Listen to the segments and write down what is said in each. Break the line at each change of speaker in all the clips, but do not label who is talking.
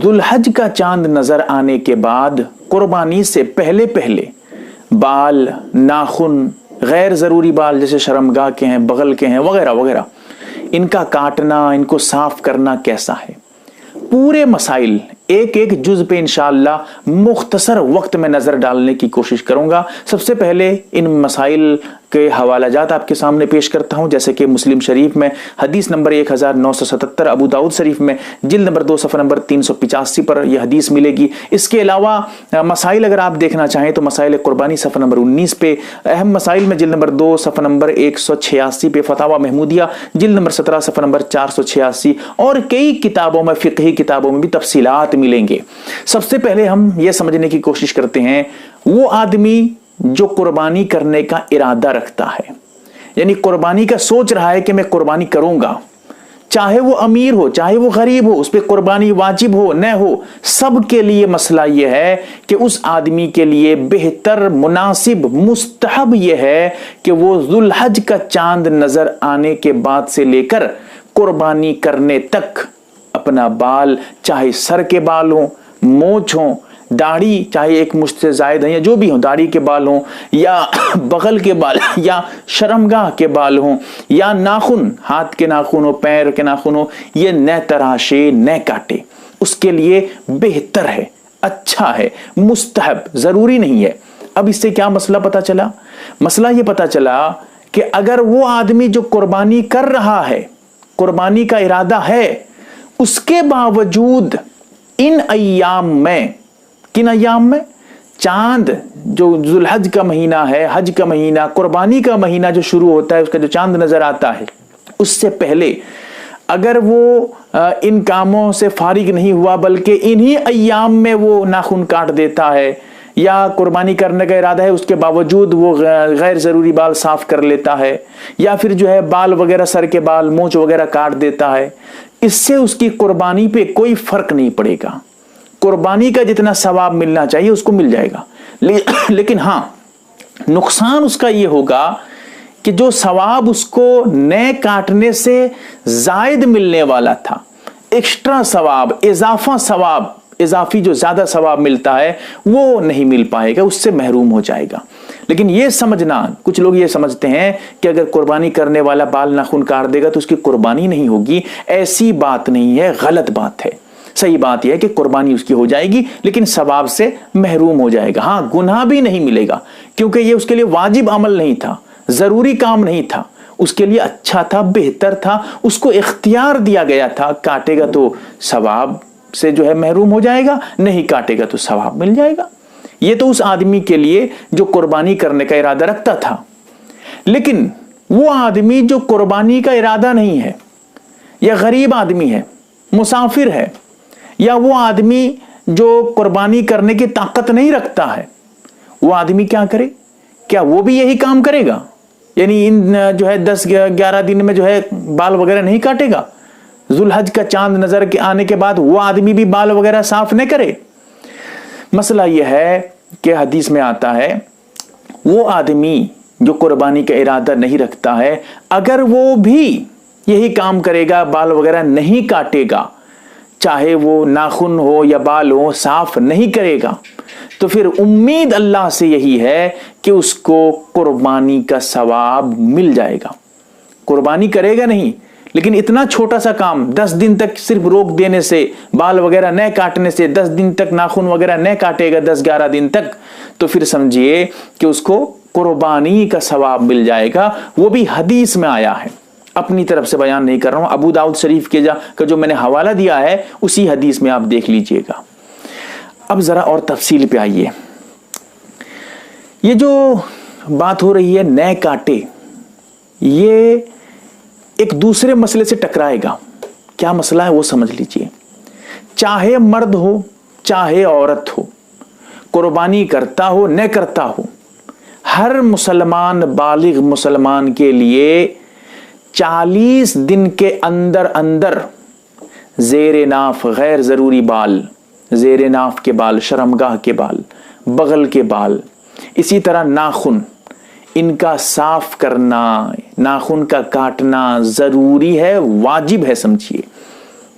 दुल्हज का चांद नजर आने के बाद कुर्बानी से पहले पहले बाल, नाखून, गैर जरूरी बाल जैसे शर्मगाह के हैं, बगल के हैं, वगैरह वगैरह, इनका काटना, इनको साफ करना कैसा है, पूरे मसाइल एक एक जुज पे इंशाअल्लाह मुख्तसर वक्त में नजर डालने की कोशिश करूंगा। सबसे पहले इन मसाइल के हवालाजात आपके सामने पेश करता हूं, जैसे कि मुस्लिम शरीफ में हदीस नंबर 1977, अबू दाऊद शरीफ में जिल्द नंबर 2 सफ़ा नंबर 385 पर यह हदीस मिलेगी। इसके अलावा मसाइल अगर आप देखना चाहें तो मसाइल कुर्बानी सफ़ा नंबर 19 पे, अहम मसाइल में जिल्द नंबर 2 सफ़ा नंबर 186 पे, फतावा महमूदिया जिल्द नंबर 17 सफ़ा नंबर 486 और कई किताबों में, फ़िक़ही किताबों में भी तफसीलात मिलेंगे। सबसे पहले हम यह समझने की कोशिश करते हैं, वो आदमी जो कुर्बानी करने का इरादा रखता है, यानी कुर्बानी का सोच रहा है कि मैं कुर्बानी करूंगा, चाहे वो अमीर हो चाहे वो गरीब हो, उस पर कुर्बानी वाजिब हो न हो, सब के लिए मसला यह है कि उस आदमी के लिए बेहतर, मुनासिब, मुस्तहब यह है कि वो जुल्हज का चांद नजर आने के बाद से लेकर कुर्बानी करने तक अपना बाल, चाहे सर के बाल हो, मोछ हो, दाढ़ी चाहे एक मुश्त से जायद है या जो भी हो, दाढ़ी के बाल हो या बगल के बाल या शर्मगाह के बाल हो या नाखून, हाथ के नाखून हो, पैर के नाखून हो, ये न तराशे न काटे, उसके लिए बेहतर है, अच्छा है, मुस्तहब, जरूरी नहीं है। अब इससे क्या मसला पता चला? मसला ये पता चला कि अगर वो आदमी जो कुर्बानी कर रहा है, कुर्बानी का इरादा है, उसके बावजूद इन अय्याम में, किन अय्याम में, चांद जो जुल्हज का महीना है, हज का महीना, कुर्बानी का महीना जो शुरू होता है, उसका जो चांद नजर आता है, उससे पहले अगर वो इन कामों से फारिग नहीं हुआ बल्कि इन्हीं अय्याम में वो नाखून काट देता है या कुर्बानी करने का इरादा है उसके बावजूद वो गैर ज़रूरी बाल साफ कर लेता है या फिर जो है बाल वगैरह, सर के बाल, मूंछ वगैरह काट देता है, इससे उसकी कुर्बानी पे कोई फर्क नहीं पड़ेगा। कुर्बानी का जितना सवाब मिलना चाहिए उसको मिल जाएगा, लेकिन हाँ, नुकसान उसका ये होगा कि जो सवाब उसको नए काटने से जायद मिलने वाला था, एक्स्ट्रा सवाब, इजाफा सवाब, इजाफी जो ज्यादा सवाब मिलता है वो नहीं मिल पाएगा, उससे महरूम हो जाएगा। लेकिन ये समझना, कुछ लोग ये समझते हैं कि अगर कुर्बानी करने वाला बाल नाखून काट देगा तो उसकी कुर्बानी नहीं होगी, ऐसी बात नहीं है, गलत बात है। सही बात यह है कि कुर्बानी उसकी हो जाएगी लेकिन सवाब से महरूम हो जाएगा। हाँ, गुनाह भी नहीं मिलेगा क्योंकि ये उसके लिए वाजिब अमल नहीं था, जरूरी काम नहीं था, उसके लिए अच्छा था, बेहतर था, उसको इख्तियार दिया गया था। काटेगा तो सवाब से जो है महरूम हो जाएगा, नहीं काटेगा तो सवाब मिल जाएगा। ये तो उस आदमी के लिए जो कुर्बानी करने का इरादा रखता था। लेकिन वो आदमी जो कुर्बानी का इरादा नहीं है, या गरीब आदमी है, मुसाफिर है, या वो आदमी जो कुर्बानी करने की ताकत नहीं रखता है, वो आदमी क्या करे? क्या वो भी यही काम करेगा? यानी इन जो है 10-11 दिन में जो है बाल वगैरह नहीं काटेगा? जुल्हज का चांद नजर के आने के बाद वो आदमी भी बाल वगैरह साफ नहीं करे? मसला यह है कि हदीस में आता है, वो आदमी जो कुर्बानी का इरादा नहीं रखता है, अगर वो भी यही काम करेगा, बाल वगैरह नहीं काटेगा, चाहे वो नाखून हो या बाल हो, साफ नहीं करेगा, तो फिर उम्मीद अल्लाह से यही है कि उसको कुर्बानी का सवाब मिल जाएगा। कुर्बानी करेगा नहीं, लेकिन इतना छोटा सा काम 10 दिन तक सिर्फ रोक देने से, बाल वगैरह न काटने से, 10 दिन तक नाखून वगैरह न काटेगा, 10-11 दिन तक, तो फिर समझिए कि उसको कुर्बानी का सवाब मिल जाएगा। वो भी हदीस में आया है, अपनी तरफ से बयान नहीं कर रहा हूं, अबू दाऊद शरीफ के का जो मैंने हवाला दिया है उसी हदीस में आप देख लीजिएगा। अब जरा और तफसील पे आइए। ये जो बात हो रही है नए काटे, ये एक दूसरे मसले से टकराएगा। क्या मसला है वो समझ लीजिए। चाहे मर्द हो चाहे औरत हो, कुर्बानी करता हो न करता हो, हर मुसलमान, बालिग मुसलमान के लिए 40 दिन के अंदर अंदर जेरे नाफ गैर जरूरी बाल, जेरे नाफ के बाल, शर्मगाह के बाल, बगल के बाल, इसी तरह नाखून, इनका साफ करना, नाखून का काटना जरूरी है, वाजिब है, समझिए।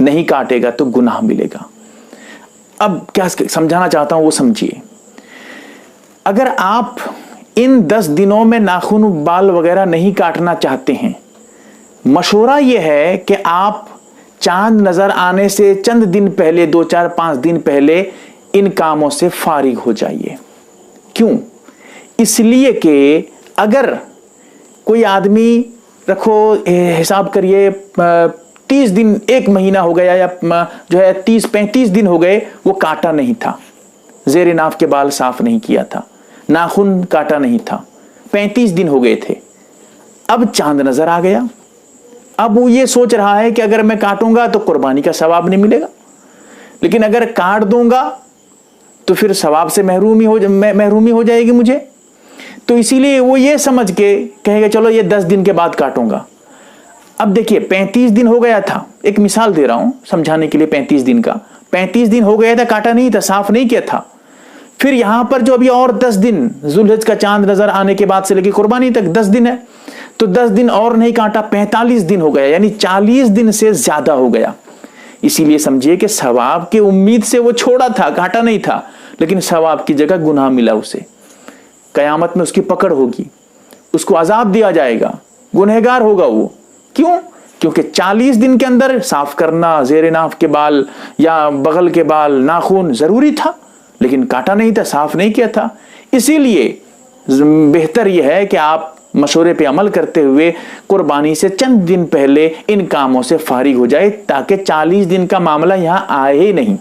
नहीं काटेगा तो गुनाह मिलेगा। अब क्या समझाना चाहता हूं वो समझिए। अगर आप इन 10 दिनों में नाखून बाल वगैरह नहीं काटना चाहते हैं, मशवरा यह है कि आप चांद नजर आने से चंद दिन पहले, 2 4 5 दिन पहले इन कामों से फारिग हो जाइए। क्यों? इसलिए कि अगर कोई आदमी, रखो हिसाब करिए 30 दिन, 1 महीना हो गया या जो है 30-35 दिन हो गए, वो काटा नहीं था, जेर नाफ के बाल साफ नहीं किया था, नाखून काटा नहीं था, 35 दिन हो गए थे, अब चांद नजर आ गया। अब वो ये सोच रहा है कि अगर मैं काटूंगा तो कुर्बानी का सवाब नहीं मिलेगा, लेकिन अगर काट दूंगा तो फिर सवाब से महरूमी हो जाएगी मुझे। तो इसीलिए वो ये समझ के कहेगा चलो ये 10 दिन के बाद काटूंगा। अब देखिए 35 दिन हो गया था, एक मिसाल दे रहा हूं समझाने के लिए, 35 दिन का, 35 दिन हो गया था, काटा नहीं था, साफ नहीं किया था। फिर यहां पर जो अभी और 10 दिन, जुल्हिज का चांद नजर आने के बाद से लेकर कुर्बानी तक 10 दिन है, तो 10 दिन और नहीं काटा, 45 दिन हो गया, यानी 40 दिन से ज्यादा हो गया। इसीलिए समझिए कि सवाब की उम्मीद से वो छोड़ा था, काटा नहीं था, लेकिन सवाब की जगह गुनाह मिला उसे। कयामत में उसकी पकड़ होगी, उसको अजाब दिया जाएगा, गुनहगार होगा वो। क्यों? क्योंकि 40 दिन के अंदर साफ करना जेर नाफ के बाल या बगल के बाल, नाखून जरूरी था, लेकिन काटा नहीं था, साफ नहीं किया था। इसीलिए बेहतर यह है कि आप मशवरे पे अमल करते हुए कुर्बानी से चंद दिन पहले इन कामों से फारिग हो जाए, ताकि 40 दिन का मामला यहां आए ही नहीं।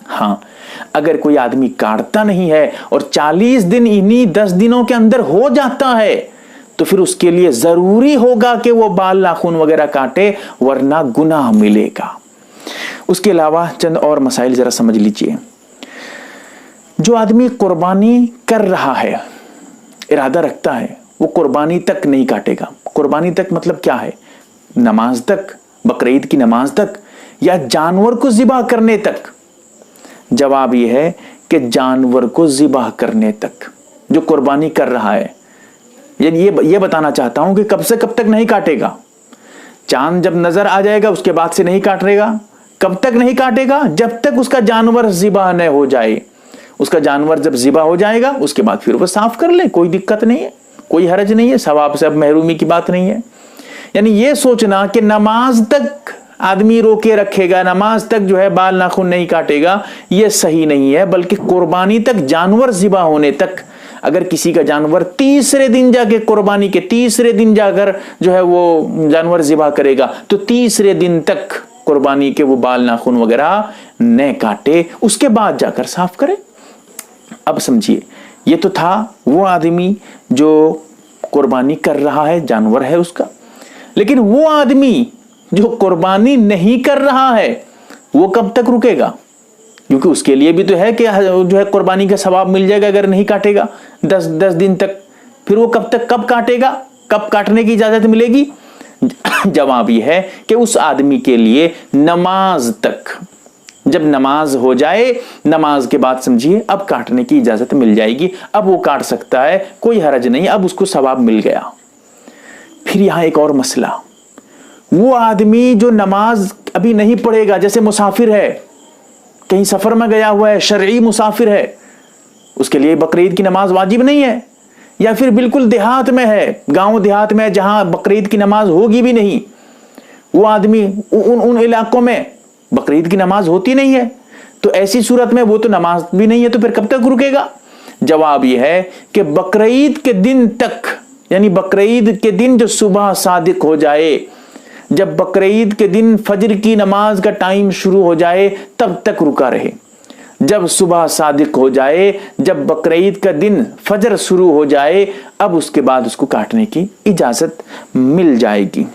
हाँ, अगर कोई आदमी काटता नहीं है और 40 दिन इन्हीं 10 दिनों के अंदर हो जाता है, तो फिर उसके लिए जरूरी होगा कि वो बाल नाखून वगैरह काटे, वरना गुनाह मिलेगा। उसके अलावा चंद और मसाइल जरा समझ लीजिए। जो आदमी कुर्बानी कर रहा है, इरादा रखता है, वो कुर्बानी तक नहीं काटेगा। कुर्बानी तक मतलब क्या है? नमाज तक, बकरीद की नमाज तक, या जानवर को ज़िबा करने तक? जवाब यह है कि जानवर को ज़िबा करने तक जो कुर्बानी कर रहा है। ये बताना चाहता हूं कि कब से कब तक नहीं काटेगा। चांद जब नजर आ जाएगा उसके बाद से नहीं काटेगा। कब तक नहीं काटेगा? जब तक उसका जानवर ज़िबा न हो जाए। उसका जानवर जब ज़िबा हो जाएगा उसके बाद फिर वो साफ कर ले, कोई दिक्कत नहीं है, कोई हरज नहीं है, सवाब से अब महरूमी की बात नहीं है। यानी ये सोचना कि नमाज तक आदमी रोके रखेगा, नमाज तक जो है बाल नाखून नहीं काटेगा, ये सही नहीं है। बल्कि कुर्बानी तक, जानवर ज़िबा होने तक, अगर किसी का जानवर तीसरे दिन जाके, कुर्बानी के तीसरे दिन जाकर जो है वो जानवर ज़िबा करेगा, तो तीसरे दिन तक कुर्बानी के वो बाल नाखून वगैरह न काटे, उसके बाद जाकर साफ करे। अब समझिए, ये तो था वो आदमी जो कुर्बानी कर रहा है, जानवर है उसका। लेकिन वो आदमी जो कुर्बानी नहीं कर रहा है, वो कब तक रुकेगा? क्योंकि उसके लिए भी तो है कि जो है कुर्बानी का सवाब मिल जाएगा अगर नहीं काटेगा 10 दिन तक। फिर वो कब काटेगा? कब काटने की इजाजत मिलेगी? जवाब यह है कि उस आदमी के लिए नमाज तक, जब नमाज हो जाए, नमाज के बाद समझिए अब काटने की इजाजत मिल जाएगी। अब वो काट सकता है, कोई हरज नहीं, अब उसको सवाब मिल गया। फिर यहां एक और मसला, वो आदमी जो नमाज अभी नहीं पढ़ेगा, जैसे मुसाफिर है, कहीं सफर में गया हुआ है, शरई मुसाफिर है, उसके लिए बकरीद की नमाज वाजिब नहीं है। या फिर बिल्कुल देहात में है, गांव देहात में, जहां बकरीद की नमाज होगी भी नहीं, वो आदमी उन इलाकों में बकरीद की नमाज होती नहीं है, तो ऐसी सूरत में वो तो नमाज भी नहीं है, तो फिर कब तक रुकेगा? जवाब यह है कि बकरीद के दिन तक, यानी बकरीद के दिन जो सुबह सादिक हो जाए, जब बकरीद के दिन फजर की नमाज का टाइम शुरू हो जाए, तब तक रुका रहे। जब सुबह सादिक हो जाए, जब बकरीद का दिन फजर शुरू हो जाए, अब उसके बाद उसको काटने की इजाजत मिल जाएगी।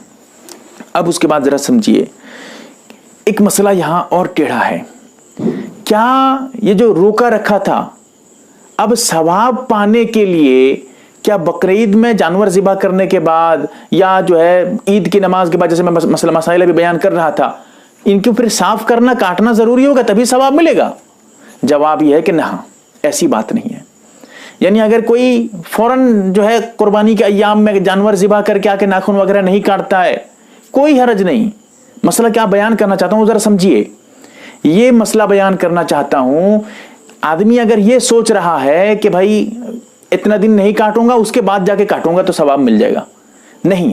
अब उसके बाद जरा समझिए, एक मसला यहां और टेढ़ा है। क्या ये जो रोका रखा था, अब सवाब पाने के लिए क्या बकरीद में जानवर ज़िबा करने के बाद या जो है ईद की नमाज के बाद, जैसे मैं मसाइल अभी बयान कर रहा था, इनके फिर साफ करना, काटना जरूरी होगा तभी सवाब मिलेगा? जवाब यह है कि ना, ऐसी बात नहीं है। यानी अगर कोई फौरन जो है कुर्बानी के अय्याम में जानवर ज़िबा करके आके नाखून वगैरह नहीं काटता है, कोई हरज नहीं। मसला क्या बयान करना चाहता हूं जरा समझिए। یہ مسئلہ بیان کرنا چاہتا ہوں. آدمی اگر یہ سوچ رہا ہے کہ بھائی اتنا دن نہیں کاٹوں گا, اس کے بعد جا کے کاٹوں گا تو ثواب مل جائے گا, نہیں,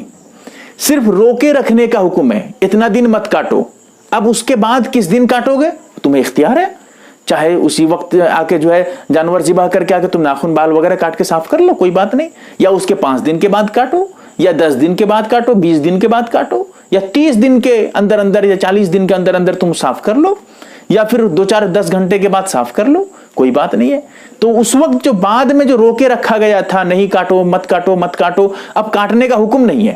صرف روکے رکھنے کا حکم ہے. اتنا دن مت کاٹو, اب اس کے بعد کس دن کاٹو گے تمہیں اختیار ہے. چاہے اسی وقت آ کے جو ہے جانور ذبح کر کے آ کے تم ناخن بال وغیرہ کاٹ کے صاف کر لو, کوئی بات نہیں, یا اس کے 5 دن کے بعد کاٹو, یا 10 دن کے بعد کاٹو, 20 دن کے بعد کاٹو, یا 30 دن کے اندر اندر, یا 40 دن کے اندر اندر تم صاف کر لو, یا پھر 2-4-10 گھنٹے کے بعد صاف کر لو, کوئی بات نہیں ہے. تو اس وقت جو بعد میں جو روکے رکھا گیا تھا, نہیں کاٹو مت کاٹو مت کاٹو, اب کاٹنے کا حکم نہیں ہے.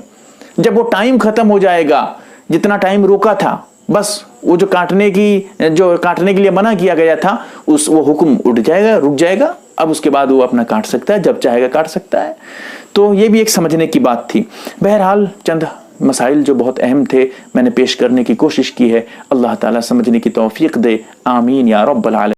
جب وہ ٹائم ختم ہو جائے گا, جتنا ٹائم روکا تھا, بس وہ جو کاٹنے کے لیے منع کیا گیا تھا, وہ حکم اٹھ جائے گا, رک جائے گا. اب اس کے بعد وہ اپنا کاٹ سکتا ہے, جب چاہے گا کاٹ سکتا ہے. تو یہ بھی ایک سمجھنے کی بات تھی. بہرحال چند مسائل جو بہت اہم تھے میں نے پیش کرنے کی کوشش کی ہے. اللہ تعالیٰ سمجھنے کی توفیق دے, آمین یا رب العالمین.